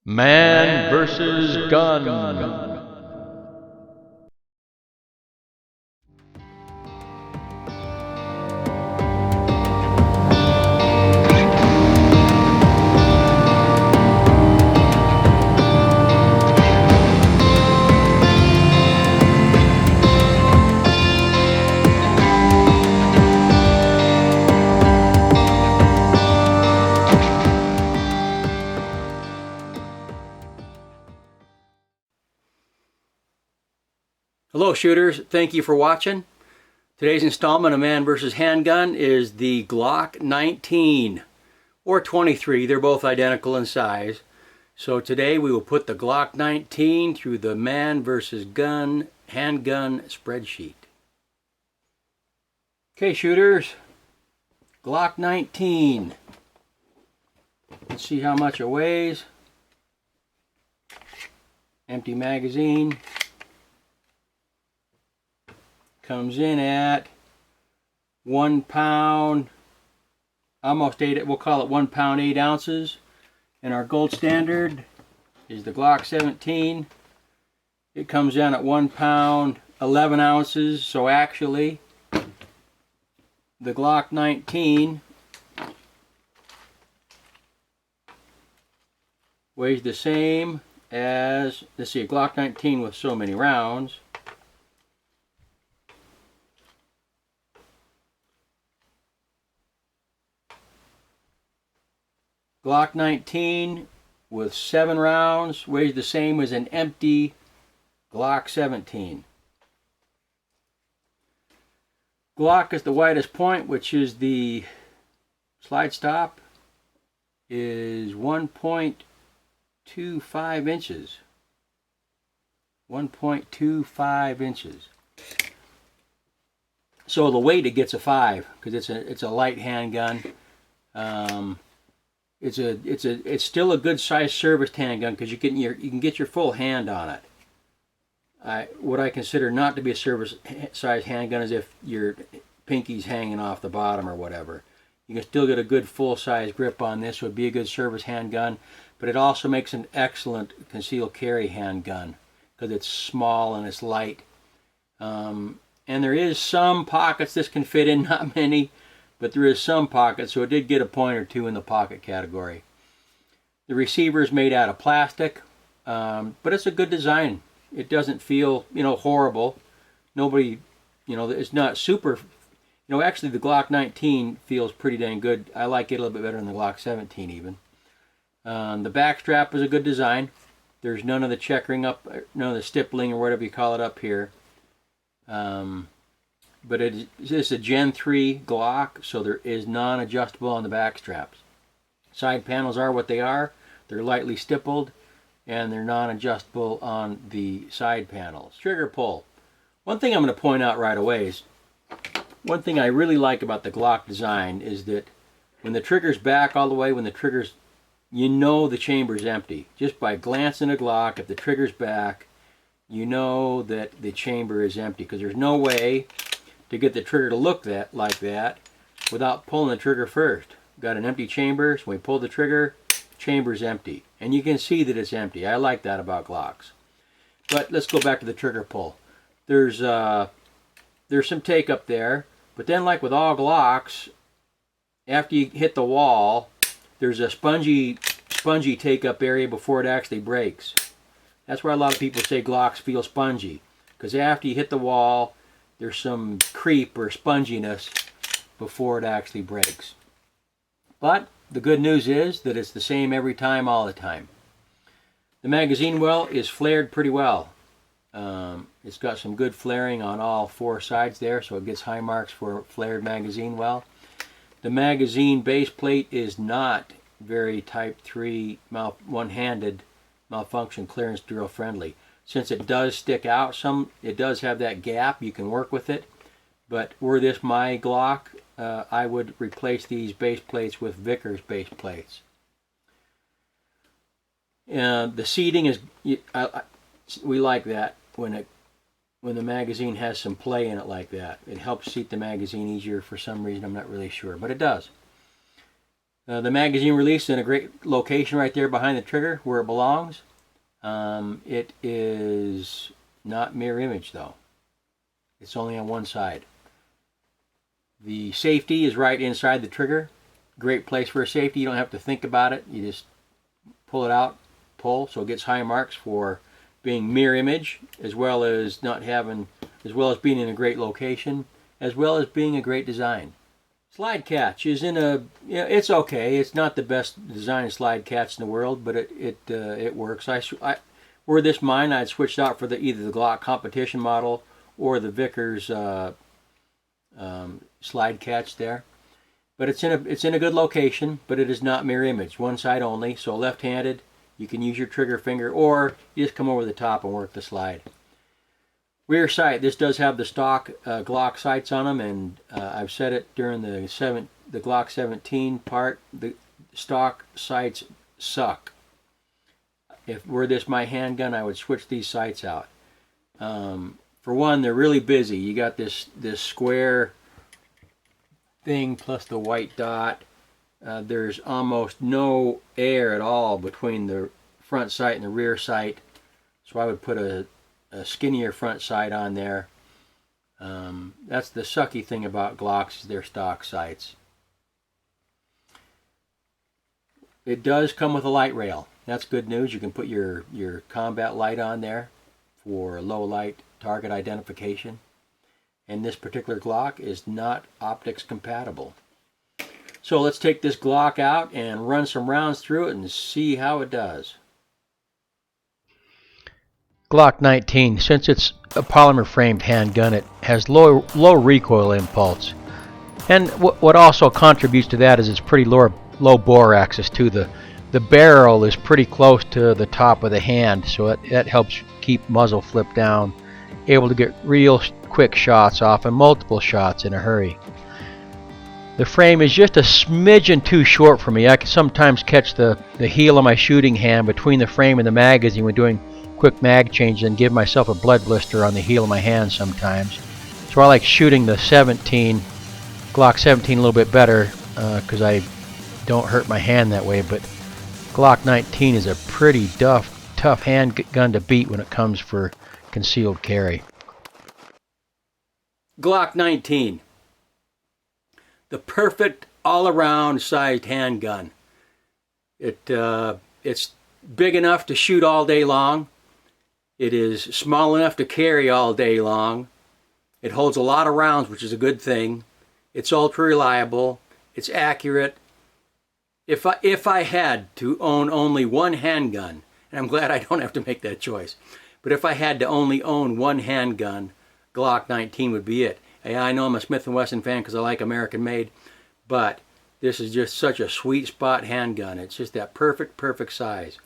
Man versus gun. Hello shooters, thank you for watching. Today's installment of Man vs. Handgun is the Glock 19 or 23. They're both identical in size. So today we will put the Glock 19 through the Man vs. Gun handgun spreadsheet. Okay shooters, Glock 19. Let's see how much it weighs. Empty magazine. Comes in at 1 pound, almost 8, we'll call it 1 pound 8 ounces. And our gold standard is the Glock 17. It comes in at 1 pound 11 ounces. So actually, the Glock 19 weighs the same as, let's see, a Glock 19 with so many rounds. Glock 19 with 7 rounds weighs the same as an empty Glock 17. Glock is the widest point, which is the slide stop, is 1.25 inches. 1.25 inches. So the weight, it gets a 5 because it's a light handgun. It's still a good size service handgun because you can get your full hand on it. What I consider not to be a service size handgun is if your pinky's hanging off the bottom or whatever. You can still get a good full size grip on this. It would be a good service handgun, but it also makes an excellent concealed carry handgun because it's small and it's light. And there is some pockets this can fit in, not many. But there is some pockets, so it did get a point or two in the pocket category. The receiver is made out of plastic, but it's a good design. It doesn't feel, horrible. Nobody, it's not super, actually the Glock 19 feels pretty dang good. I like it a little bit better than the Glock 17 even. The back strap is a good design. There's none of the checkering up, none of the stippling or whatever you call it up here. But it's a Gen 3 Glock, so there is non-adjustable on the back straps. Side panels are what they are. They're lightly stippled, and they're non-adjustable on the side panels. Trigger pull. One thing I'm going to point out right away is, one thing I really like about the Glock design is that when the trigger's back all the way, when the trigger's, the chamber's empty. Just by glancing at a Glock, if the trigger's back, you know that the chamber is empty, because there's no way to get the trigger to look like that without pulling the trigger first. Got an empty chamber, so when we pull the trigger, chamber's empty. And you can see that it's empty. I like that about Glocks. But let's go back to the trigger pull. There's some take up there, but then like with all Glocks, after you hit the wall, there's a spongy take up area before it actually breaks. That's why a lot of people say Glocks feel spongy, because after you hit the wall, there's some creep or sponginess before it actually breaks. But the good news is that it's the same every time, all the time. The magazine well is flared pretty well. It's got some good flaring on all 4 sides there, so it gets high marks for flared magazine well. The magazine base plate is not very Type 3 one-handed malfunction clearance drill friendly. Since it does stick out some, it does have that gap, you can work with it. But were this my Glock, I would replace these base plates with Vickers base plates. The seating is, we like that when the magazine has some play in it like that. It helps seat the magazine easier for some reason, I'm not really sure, but it does. The magazine release in a great location right there behind the trigger where it belongs. It is not mirror image though. It's only on one side. The safety is right inside the trigger. Great place for a safety. You don't have to think about it. You just pull it out, pull, so it gets high marks for being mirror image, as well as being in a great location, as well as being a great design. Slide catch is it's okay. It's not the best designed slide catch in the world, but it works. Were this mine, I'd switched out for either the Glock competition model or the Vickers slide catch there. But it's in a good location, but it is not mirror image, one side only. So left-handed, you can use your trigger finger, or you just come over the top and work the slide. Rear sight, this does have the stock Glock sights on them, and I've said it during the Glock 17 part, the stock sights suck. If were this my handgun, I would switch these sights out. For one, they're really busy. You got this square thing plus the white dot. There's almost no air at all between the front sight and the rear sight, so I would put a skinnier front sight on there. That's the sucky thing about Glocks, is their stock sights. It does come with a light rail. That's good news. You can put your combat light on there for low light target identification. And this particular Glock is not optics compatible. So let's take this Glock out and run some rounds through it and see how it does. Glock 19, since it's a polymer framed handgun, it has low recoil impulse. And what also contributes to that is it's pretty low bore axis too. The barrel is pretty close to the top of the hand, so that helps keep muzzle flip down, able to get real quick shots off and multiple shots in a hurry. The frame is just a smidgen too short for me. I can sometimes catch the heel of my shooting hand between the frame and the magazine when doing quick mag change and give myself a blood blister on the heel of my hand sometimes. So I like shooting the Glock 17 a little bit better because I don't hurt my hand that way, but Glock 19 is a pretty tough handgun to beat when it comes for concealed carry. Glock 19. The perfect all-around sized handgun. It's big enough to shoot all day long. It is small enough to carry all day long. It holds a lot of rounds, which is a good thing. It's ultra reliable. It's accurate. If I had to own only one handgun, and I'm glad I don't have to make that choice, but if I had to only own one handgun, Glock 19 would be it. Yeah, I know I'm a Smith & Wesson fan because I like American made, but this is just such a sweet spot handgun. It's just that perfect size.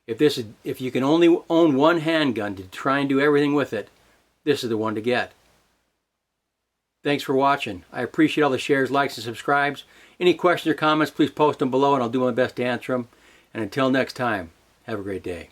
If you can only own one handgun to try and do everything with it, this is the one to get. Thanks for watching. I appreciate all the shares, likes, and subscribes. Any questions or comments, please post them below and I'll do my best to answer them. And until next time, have a great day.